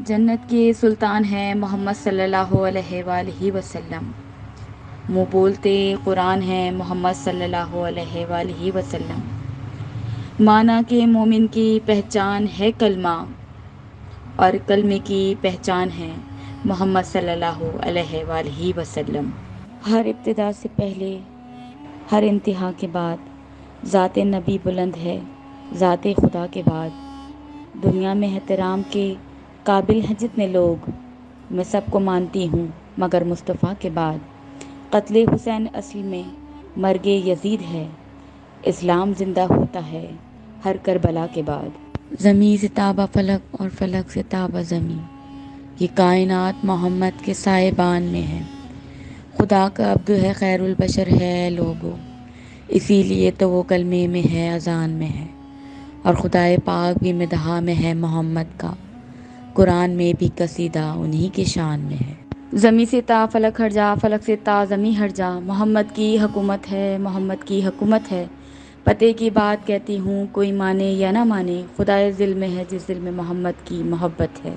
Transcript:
جنت کے سلطان ہیں محمد صلی اللہ علیہ وآلہ وسلم، منہ بولتے قرآن ہیں محمد صلی اللہ علیہ وآلہ وسلم، مانا کہ مومن کی پہچان ہے کلمہ اور کلمے کی پہچان ہے محمد صلی اللہ علیہ وآلہ وسلم۔ ہر ابتدا سے پہلے، ہر انتہا کے بعد ذات نبی بلند ہے، ذات خدا کے بعد۔ دنیا میں احترام کے قابل ہیں جتنے لوگ، میں سب کو مانتی ہوں مگر مصطفیٰ کے بعد۔ قتل حسین اصل میں مرگ یزید ہے، اسلام زندہ ہوتا ہے ہر کربلا کے بعد۔ زمیں سے تابہ فلک اور فلک سے تابہ زمیں، یہ کائنات محمد کے سائبان میں ہے۔ خدا کا عبد ہے، خیر البشر ہے لوگو، اسی لیے تو وہ کلمے میں ہے، اذان میں ہے، اور خدائے پاک بھی مدحا میں ہے محمد کا، قرآن میں بھی قصیدہ انہی کی شان میں ہے۔ زمیں سے تا فلک ہٹ جا، فلک سے تا زمیں ہٹ جا، محمد کی حکومت ہے، محمد کی حکومت ہے۔ پتے کی بات کہتی ہوں، کوئی مانے یا نہ مانے، خدائے ذل میں ہے جس دل میں محمد کی محبت ہے۔